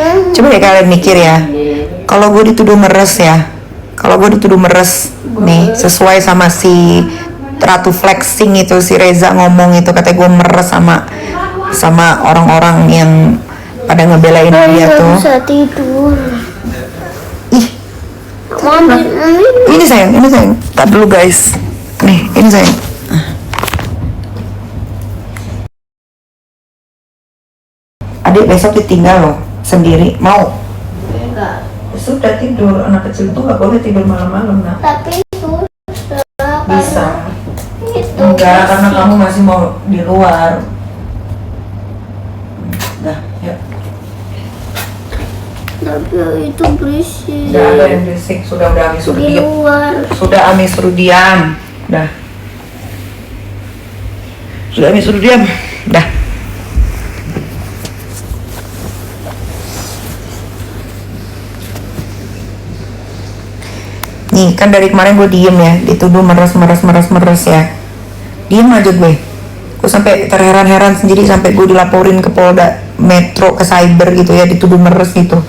Coba ya kalian mikir ya, kalau gue dituduh meres ya, kalau gue dituduh meres nih, sesuai sama si Ratu Flexing itu, si Reza ngomong itu katanya gue meres sama orang-orang yang pada ngebelain dia tuh. Bisa tidur. Ih, ini sayang, tar dulu guys, nih ini sayang. Adik besok ditinggal loh sendiri, mau? Enggak. Sudah tidur, anak kecil tuh gak boleh tidur malam-malam nak. Tapi itu Bisa. itu Enggak, karena kamu masih mau di luar. Dah, yuk. Tapi itu berisik. Udah ada yang berisik, sudah Ami suruh Di diam. luar. Sudah Ami suruh diam. Dah. Sudah Ami suruh diam. Dah. Nih kan dari kemarin gue diem ya, dituduh meres ya. Diem aja gue sampai terheran-heran sendiri, sampai gue dilaporin ke Polda Metro, ke cyber gitu ya, dituduh meres gitu.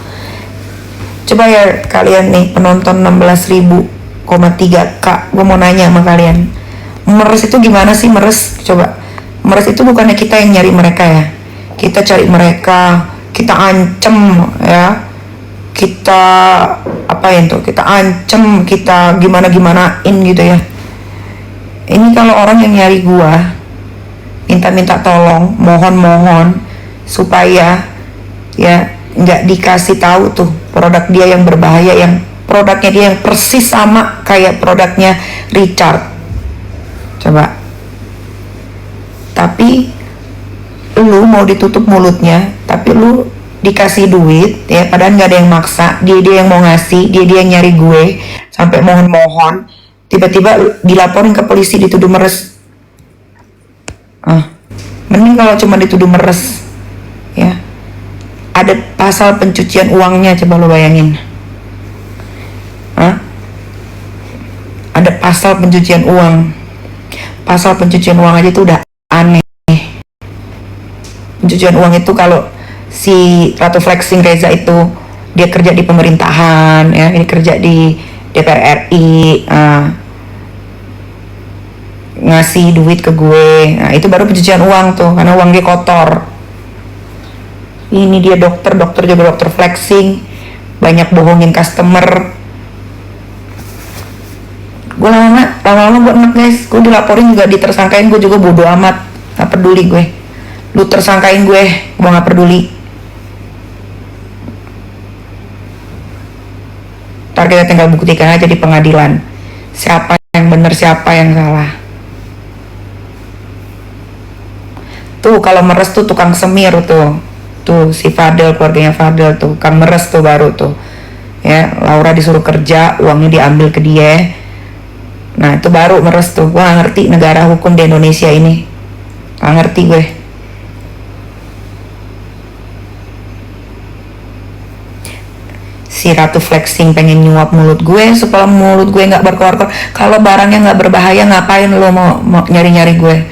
Coba ya kalian nih penonton 16.000,3K, gue mau nanya sama kalian, meres itu gimana sih? Meres, coba. Meres itu bukannya kita yang nyari mereka ya, kita cari mereka, kita ancem ya, kita apain tuh, kita ancem, kita gimanain gitu ya. Ini kalau orang yang nyari gua, minta tolong, mohon supaya ya nggak dikasih tahu tuh produk dia yang berbahaya, yang produknya dia yang persis sama kayak produknya Richard. Coba. Tapi lu mau ditutup mulutnya, tapi lu dikasih duit ya, padahal nggak ada yang maksa, dia yang mau ngasih, dia yang nyari gue, sampai mohon tiba-tiba dilaporin ke polisi dituduh meres. Mending kalau cuma dituduh meres ya, ada pasal pencucian uangnya, coba lo bayangin. Ada pasal pencucian uang aja itu udah aneh. Pencucian uang itu kalau si Ratu Flexing Reza itu dia kerja di pemerintahan ya, ini kerja di DPR RI, ngasih duit ke gue, nah itu baru pencucian uang tuh, karena uang dia kotor. Ini dia dokter juga dokter flexing, banyak bohongin customer. Gue lama-lama gue enak guys, gue dilaporin juga, ditersangkain, gue juga bodo amat, gak peduli gue. Lu tersangkain gue gak peduli. Ntar kita tinggal buktikan aja di pengadilan siapa yang benar, siapa yang salah. Tuh kalau meres tuh tukang semir tuh si Fadel, keluarganya Fadel tuh kan meres tuh, baru tuh ya, Laura disuruh kerja, uangnya diambil ke dia. Nah itu baru meres tuh. Gue gak ngerti negara hukum di Indonesia ini, gak ngerti gue. Si Ratu Flexing pengen nyuap mulut gue supaya mulut gue nggak berkoar-koar. Kalau barangnya nggak berbahaya, ngapain lo mau nyari-nyari gue?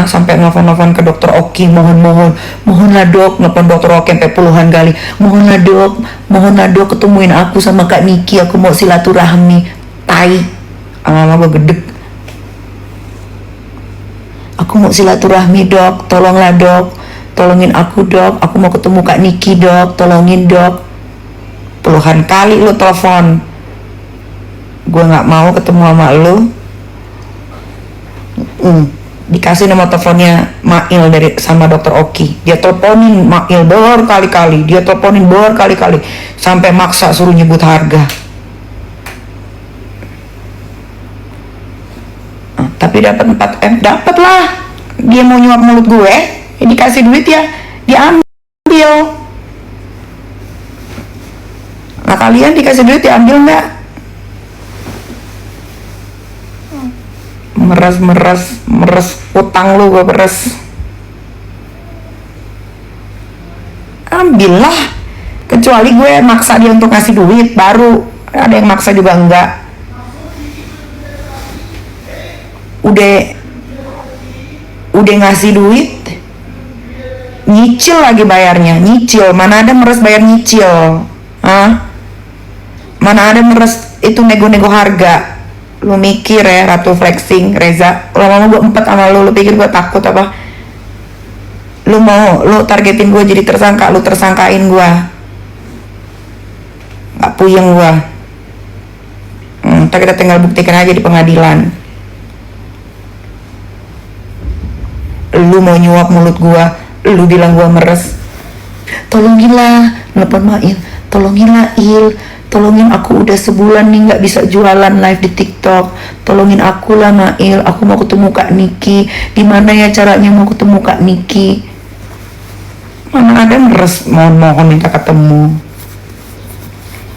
Sampai nelfon ke dokter Oki, mohonlah dok, nelfon dokter Oki sampai puluhan kali, mohonlah dok ketemuin aku sama Kak Niki, aku mau silaturahmi. Tai, lama-lama gue gedek. Aku mau silaturahmi dok, tolonglah dok, tolongin aku dok, aku mau ketemu Kak Niki dok, tolongin dok. Puluhan kali lu telepon, gue nggak mau ketemu sama lu. Dikasih nomor teleponnya Mail sama dokter Oki, dia teleponin Mail berkali-kali, sampai maksa suruh nyebut harga. Tapi dapat 4M, dapat lah. Dia mau nyuap mulut gue, dikasih duit ya diambil. Nah kalian dikasih duit diambil nggak? Meres utang lu, gue peres. Ambil lah, kecuali gue maksa dia untuk ngasih duit, baru ada yang maksa juga enggak. Udah ngasih duit Nyicil lagi bayarnya, nyicil. Mana ada meres bayar nyicil? Hah? Mana ada meres itu nego-nego harga? Lu mikir ya, Ratu Flexing, Reza. Lama-lama gue empat sama lu pikir gue takut apa? Lu targetin gue jadi tersangka, lu tersangkain gue. Gak puyeng gue. Ntar kita tinggal buktikan aja di pengadilan. Lu mau nyuap mulut gue, lu bilang gue meres. Tolonginlah, nelfon Mail. Tolonginlah Il, tolongin aku udah sebulan nih nggak bisa jualan live di TikTok. Tolongin aku lah Mail, aku mau ketemu Kak Niki. Gimana ya caranya mau ketemu Kak Niki? Mana ada meres mohon minta ketemu.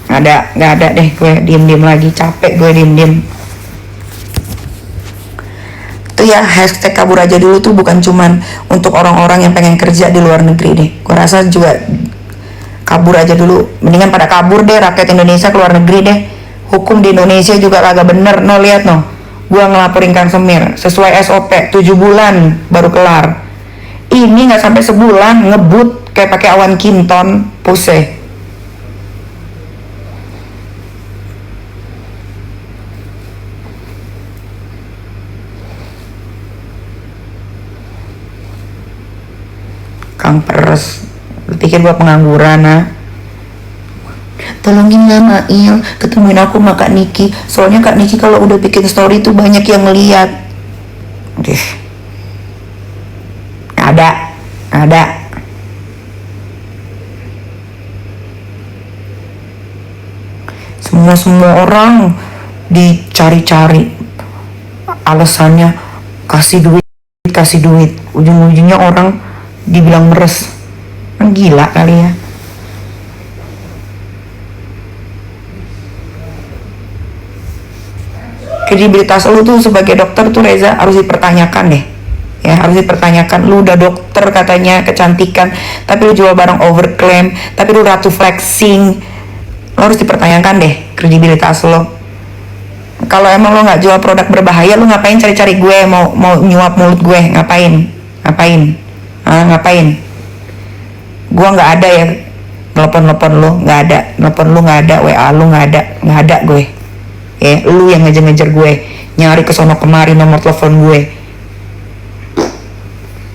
Nggak ada deh, gue diem lagi, capek gue diem. Itu ya hashtag kabur aja dulu tuh bukan cuman untuk orang-orang yang pengen kerja di luar negeri deh. Gue rasa juga kabur aja dulu, mendingan pada kabur deh rakyat Indonesia ke luar negeri deh. Hukum di Indonesia juga kagak bener. No, lihat no, gua ngelaporin Kang Semir sesuai SOP 7 bulan baru kelar. Ini nggak sampai sebulan ngebut kayak pakai awan kinton, puse. Kang peres, lu pikir gua pengangguran ah? Tolongin lah Mail, ketemuin aku sama Kak Niki. Soalnya Kak Niki kalau udah bikin story tuh banyak yang ngeliat. Ada. Semua orang dicari-cari alasannya kasih duit. Ujung-ujungnya orang dibilang meres. Kan gila kali ya. Kredibilitas lu tuh sebagai dokter tuh Reza harus dipertanyakan deh. Ya, harus dipertanyakan. Lu udah dokter katanya kecantikan, tapi lu jual barang overclaim, tapi lu Ratu Flexing. Lu harus dipertanyakan deh kredibilitas lo. Kalau emang lo nggak jual produk berbahaya, lu ngapain cari-cari gue, mau nyuap mulut gue? Ngapain? Gua nggak ada ya nelpon lu, nggak ada. Nelpon lu nggak ada, WA lu nggak ada gue. Ya, lu yang ngejar gue, nyari kesono kemari nomor telepon gue.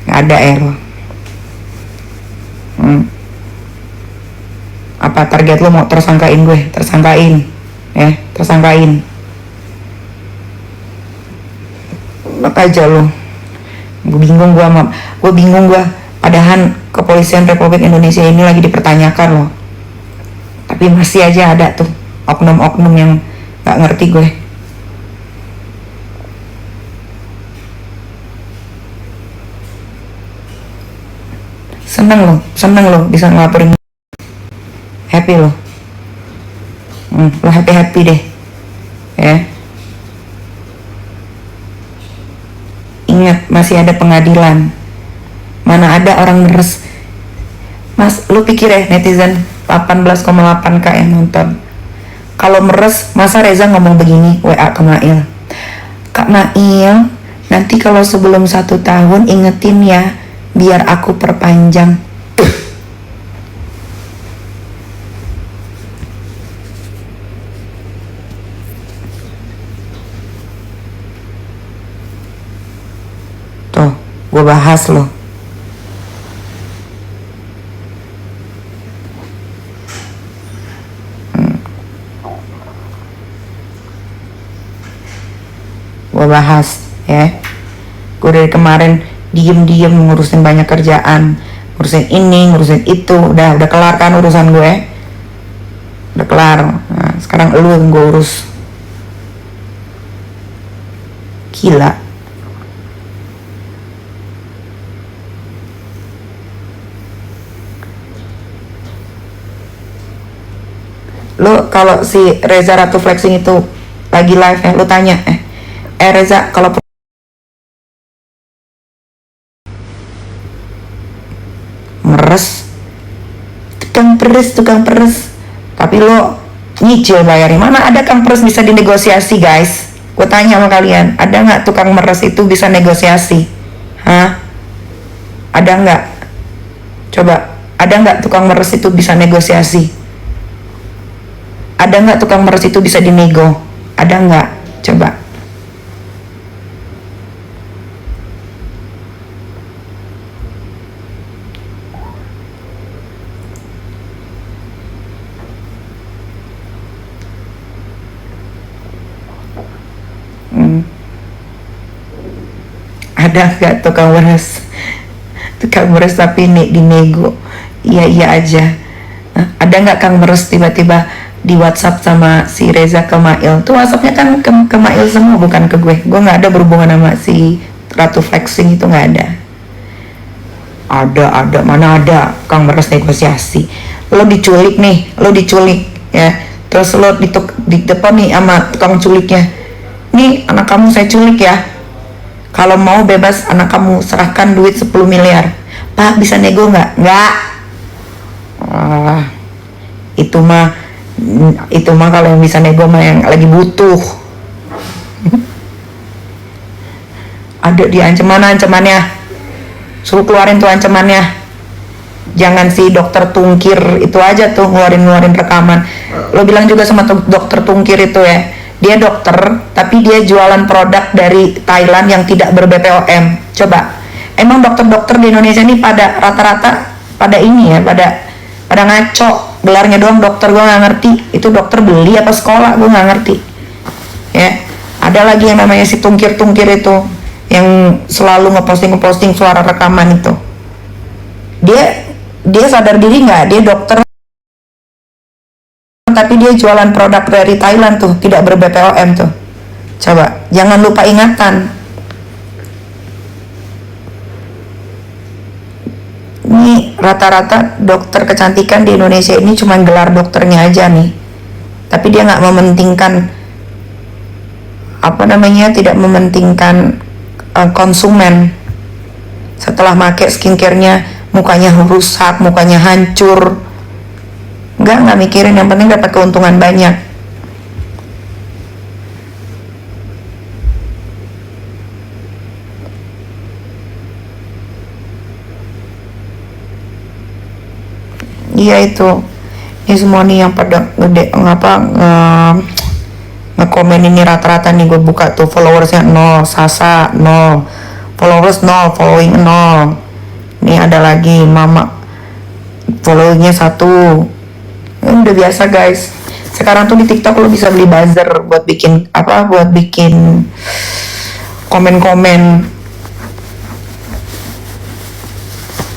Nggak ada ya lo. Apa target lo mau tersangkain gue? Tersangkain. Bak aja lo. Gue bingung gue. Padahal kepolisian Republik Indonesia ini lagi dipertanyakan loh. Tapi masih aja ada tuh oknum-oknum yang gak ngerti gue. Seneng lo bisa ngelaporin. Happy lo. Lo happy deh. Ya. Ingat masih ada pengadilan. Mana ada orang meres. Mas, lu pikir ya netizen 18,8k yang nonton. Kalau meres, masa Reza ngomong begini WA ke Mail. Kak Mail, nanti kalau sebelum 1 tahun ingetin ya, biar aku perpanjang. Tuh, gue bahas loh. Gue bahas ya. Gue dari kemarin diem ngurusin banyak kerjaan, ngurusin ini ngurusin itu, udah kelar kan urusan gue, udah kelar. Nah, sekarang lu yang gue urus. Gila. Lu kalau si Reza Ratu Flexing itu lagi live ya, lu tanya Reza, kalau meres, tukang peres, tapi lo nyicil bayarnya. Mana ada Kang peres bisa dinegosiasi guys? Gue tanya sama kalian, ada nggak tukang meres itu bisa negosiasi? Hah? Ada nggak? Coba, ada nggak tukang meres itu bisa negosiasi? Ada nggak tukang meres itu bisa dinego? Ada nggak? Coba. Ada nggak tukang meres? Tukang meres tapi dinego? Iya iya aja. Ada nggak kang meres tiba-tiba di WhatsApp sama si Reza ke Mail? Tuh WhatsAppnya kan ke Mail semua, bukan ke gue. Gue nggak ada berhubungan sama si Ratu Flexing itu, nggak ada. Ada, mana ada kang meres negosiasi. Lo diculik nih, ya. Terus lo di depan nih sama tukang culiknya. Nih anak kamu saya culik ya. Kalau mau bebas anak kamu, serahkan duit 10 miliar. Pak, bisa nego nggak? Nggak. Itu mah kalau yang bisa nego mah yang lagi butuh. Ada di ancamannya. Suruh keluarin tuh ancamannya. Jangan si dokter tungkir itu aja tuh ngeluarin rekaman. Lo bilang juga sama dokter tungkir itu ya. Dia dokter, tapi dia jualan produk dari Thailand yang tidak ber-BPOM. Coba, emang dokter-dokter di Indonesia ini pada rata-rata pada ini ya, pada ngaco. Gelarnya doang dokter, gue nggak ngerti. Itu dokter beli apa sekolah, gue nggak ngerti. Ya, ada lagi yang namanya si tungkir-tungkir itu, yang selalu ngeposting suara rekaman itu. Dia sadar diri nggak? Dia dokter, tapi dia jualan produk dari Thailand tuh, tidak ber-BPOM tuh. Coba, jangan lupa ingatan. Ini rata-rata dokter kecantikan di Indonesia ini cuma gelar dokternya aja nih. Tapi dia nggak mementingkan tidak mementingkan konsumen. Setelah make skincare-nya, mukanya rusak, mukanya hancur. Nggak mikirin, yang penting dapat keuntungan banyak. Iya itu. Ini semua nih yang pada ngekomen ini rata-rata nih, gue buka tuh followersnya 0, Sasa 0, followers 0, following 0. Ini ada lagi Mama, followingnya 1. Udah biasa guys. Sekarang tuh di TikTok lo bisa beli buzzer buat bikin komen-komen.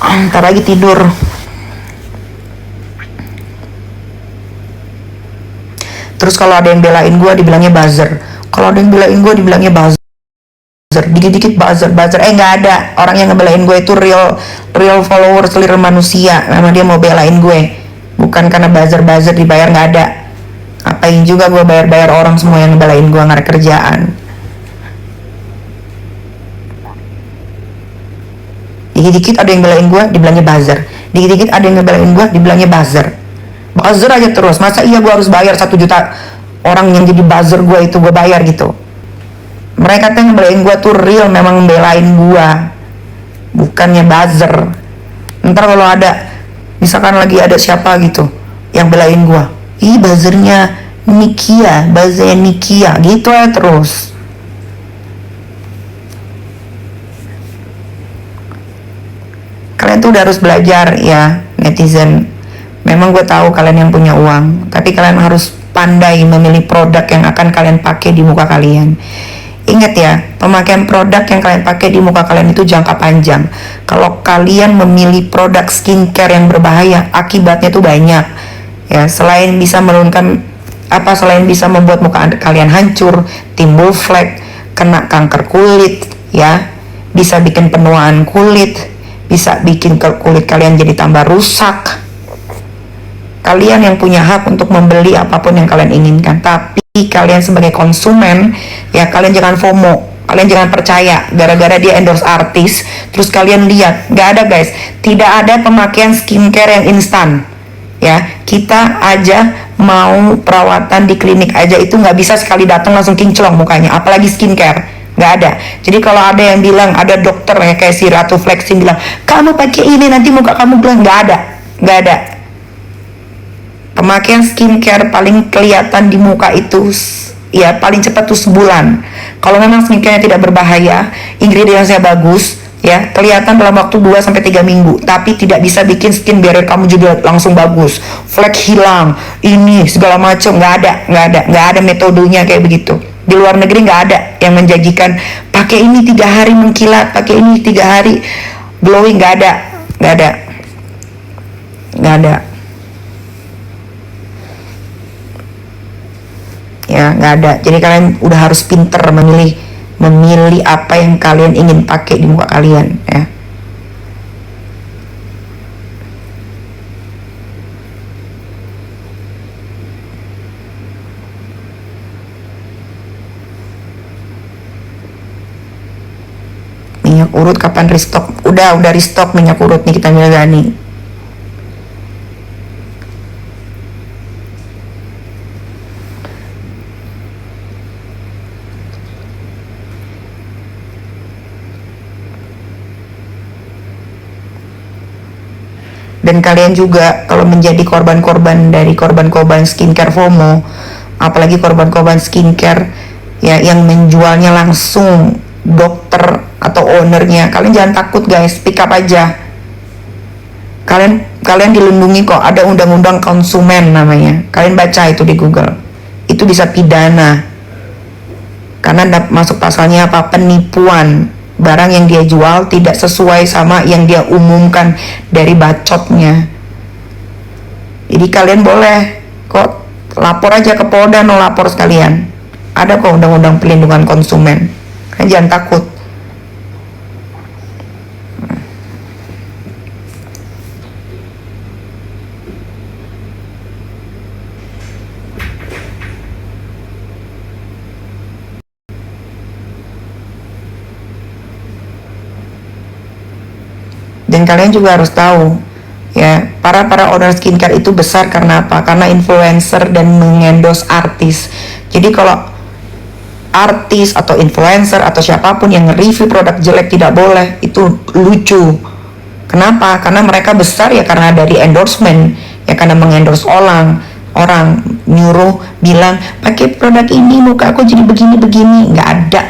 Ntar lagi tidur. Terus kalau ada yang belain gue dibilangnya buzzer. Kalau ada yang belain gue dibilangnya buzzer. Dikit-dikit buzzer. Nggak ada. Orang yang ngebelain gue itu real followers, real manusia. Nama dia mau belain gue. Bukan karena buzzer dibayar, nggak ada. Apain juga gue bayar orang semua yang ngebelain gue, nggak ada kerjaan. Dikit-dikit ada yang belain gue dibilangnya buzzer. Dikit-dikit ada yang ngebelain gue dibilangnya buzzer. Buzzer aja terus. Masa iya gue harus bayar 1 juta orang yang jadi buzzer gue itu gue bayar gitu? Mereka tuh ngebelain gue tuh real, memang ngebelain gue, bukannya buzzer. Ntar kalau ada misalkan lagi ada siapa gitu yang belain gua, buzzernya Nikia gitu ya terus. Kalian tuh udah harus belajar ya netizen. Memang gue tahu kalian yang punya uang, tapi kalian harus pandai memilih produk yang akan kalian pakai di muka kalian. Ingat ya, pemakaian produk yang kalian pakai di muka kalian itu jangka panjang. Kalau kalian memilih produk skincare yang berbahaya, akibatnya tuh banyak. Ya, selain bisa membuat muka kalian hancur, timbul flek, kena kanker kulit, ya, bisa bikin penuaan kulit, bisa bikin kulit kalian jadi tambah rusak. Kalian yang punya hak untuk membeli apapun yang kalian inginkan, tapi kalian sebagai konsumen ya, kalian jangan FOMO, kalian jangan percaya gara-gara dia endorse artis terus kalian lihat. Nggak ada guys, tidak ada pemakaian skincare yang instan ya. Kita aja mau perawatan di klinik aja itu nggak bisa sekali datang langsung kinclong mukanya, apalagi skincare. nggak ada. Jadi kalau ada yang bilang, ada dokter ya kayak si Ratu Flexing bilang kamu pakai ini nanti muka kamu glowing, nggak ada, nggak ada. Pemakaian skincare paling kelihatan di muka itu ya paling cepat tuh sebulan. Kalau memang skincare tidak berbahaya, ingredientsnya bagus, ya kelihatan dalam waktu 2-3 minggu, tapi tidak bisa bikin skin barrier kamu juga langsung bagus, flek hilang, ini segala macam, nggak ada metodenya kayak begitu. Di luar negeri nggak ada yang menjanjikan pakai ini 3 hari mengkilat, pakai ini 3 hari glowing, nggak ada. Ya nggak ada. Jadi kalian udah harus pinter memilih apa yang kalian ingin pakai di muka kalian ya. Minyak urut kapan restock? Udah restock minyak urut nih kita Milzani. Dan kalian juga kalau menjadi korban-korban dari korban-korban skincare FOMO, apalagi korban-korban skincare ya yang menjualnya langsung dokter atau ownernya, kalian jangan takut guys, speak up aja. Kalian dilindungi kok, ada undang-undang konsumen namanya, kalian baca itu di Google, itu bisa pidana karena masuk pasalnya apa, penipuan, barang yang dia jual tidak sesuai sama yang dia umumkan dari bacotnya. Jadi kalian boleh kok lapor aja ke Polda, no lapor sekalian, ada kok undang-undang perlindungan konsumen, kalian jangan takut. Dan kalian juga harus tahu ya, para owner skincare itu besar karena apa? Karena influencer dan mengendorse artis. Jadi kalau artis atau influencer atau siapapun yang review produk jelek tidak boleh, itu lucu. Kenapa? Karena mereka besar ya karena dari endorsement, ya karena mengendorse orang nyuruh bilang pakai produk ini muka aku jadi begini-begini. Nggak ada.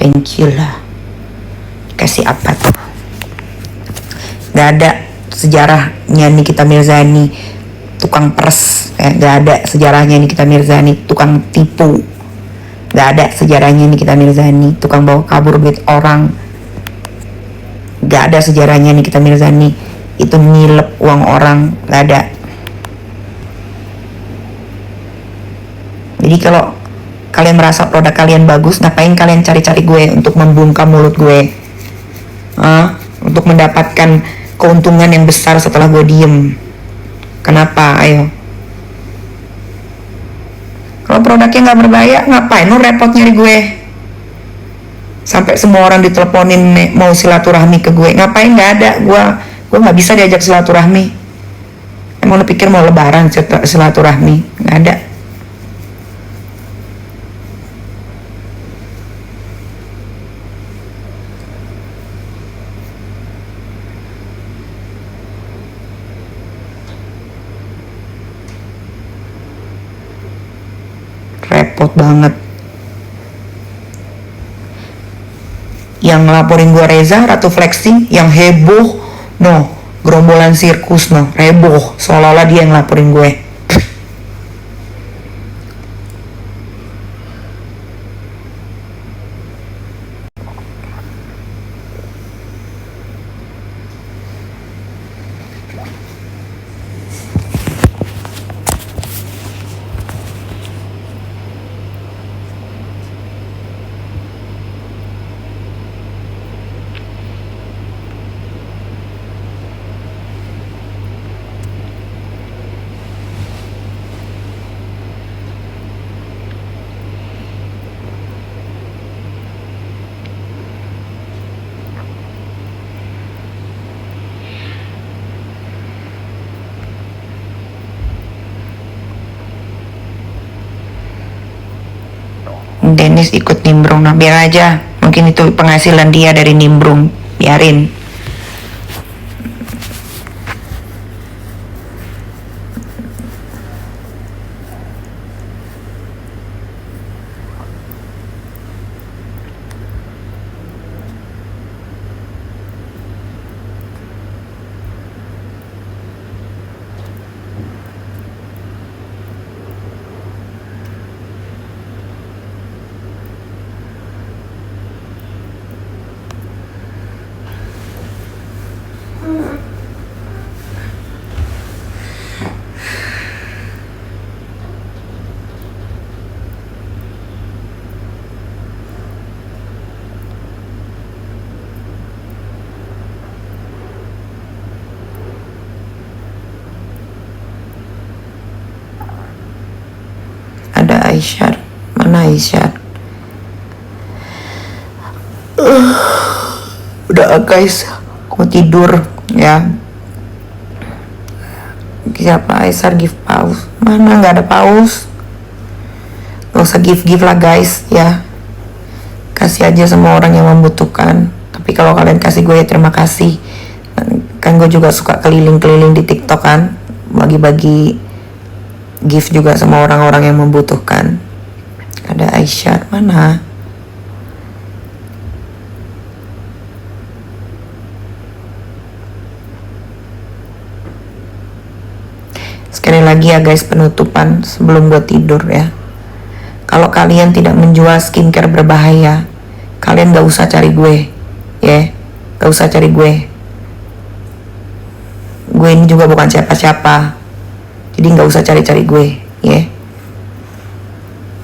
Thank you lah. Kasih apa tuh? Gak ada sejarahnya Nikita Mirzani tukang peres, gak ada sejarahnya Nikita Mirzani tukang tipu, gak ada sejarahnya Nikita Mirzani tukang bawa kabur duit orang, gak ada sejarahnya Nikita Mirzani itu nilep uang orang, gak ada. Jadi kalau kalian merasa produk kalian bagus, ngapain kalian cari-cari gue untuk membungkam mulut gue? Untuk mendapatkan keuntungan yang besar setelah gue diem. Kenapa? Ayo. Kalau produknya nggak berbahaya, ngapain lu repot nyari gue? Sampai semua orang diteleponin mau silaturahmi ke gue, ngapain? Nggak ada. Gue nggak bisa diajak silaturahmi. Emang lu pikir mau lebaran silaturahmi? Nggak ada. Repot banget. Yang ngelaporin gue Reza, Ratu Flexing, yang heboh, no, gerombolan sirkus, no, heboh, seolah-olah dia yang ngelaporin gue. Dennis ikut nimbrung. Nah biar aja, mungkin itu penghasilan dia dari nimbrung, biarin. Ada Aisyah, mana Aisyah? Udah guys, aku tidur ya. Siapa Aisyah give pause? Mana nggak ada pause? Gak usah give lah guys ya. Kasih aja semua orang yang membutuhkan. Tapi kalau kalian kasih gue ya terima kasih. Kan gue juga suka keliling-keliling di TikTok kan, bagi-bagi gift juga sama orang-orang yang membutuhkan. Ada Aisyah, mana? Sekali lagi ya guys, penutupan sebelum gue tidur ya. Kalau kalian tidak menjual skincare berbahaya, kalian gak usah cari gue ya. Gak usah cari gue. Gue ini juga bukan siapa-siapa, jadi gak usah cari-cari gue ya.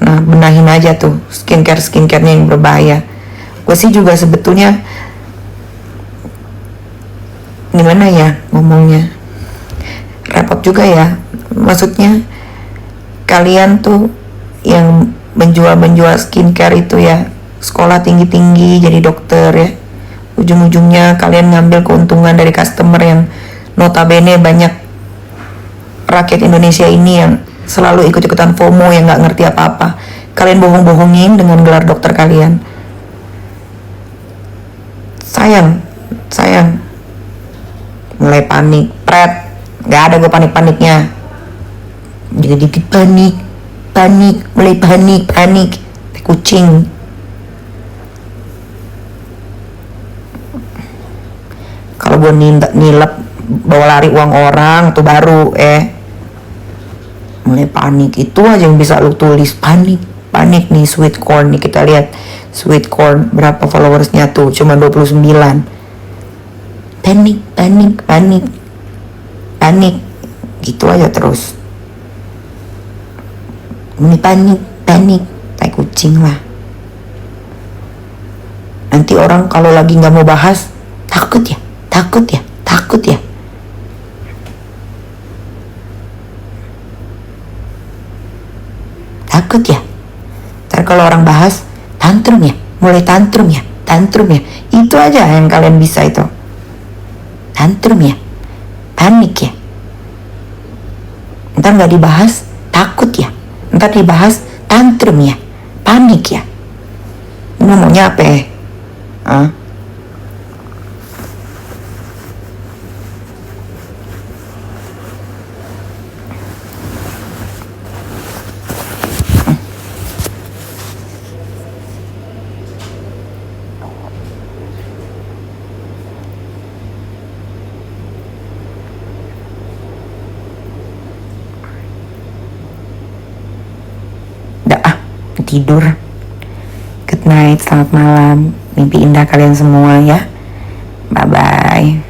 Nah benahin aja tuh skincare-skincarenya yang berbahaya. Gue sih juga sebetulnya, gimana ya ngomongnya, repot juga ya. Maksudnya kalian tuh yang menjual skincare itu ya, sekolah tinggi-tinggi jadi dokter ya, ujung-ujungnya kalian ngambil keuntungan dari customer yang notabene banyak rakyat Indonesia ini yang selalu ikut-ikutan FOMO, yang nggak ngerti apa-apa. Kalian bohong-bohongin dengan gelar dokter kalian. Sayang mulai panik, nggak ada gue panik-paniknya. Dikit-dikit mulai panik, kucing. Kalau gue nilep bawa lari uang orang tuh baru mulai panik. Itu aja yang bisa lu tulis, panik nih. Sweet corn nih, kita lihat sweet corn berapa followersnya tuh, cuma 29. Panik gitu aja terus. Ini panik kayak kucing lah. Nanti orang kalau lagi nggak mau bahas, takut ya. Ntar kalau orang bahas, mulai tantrum ya. Itu aja yang kalian bisa itu. Tantrum ya, panik ya. Ntar nggak dibahas, takut ya. Ntar dibahas, tantrum ya, panik ya. Ini maunya apa ya? Tidur. Good night, selamat malam, mimpi indah kalian semua ya. Bye bye.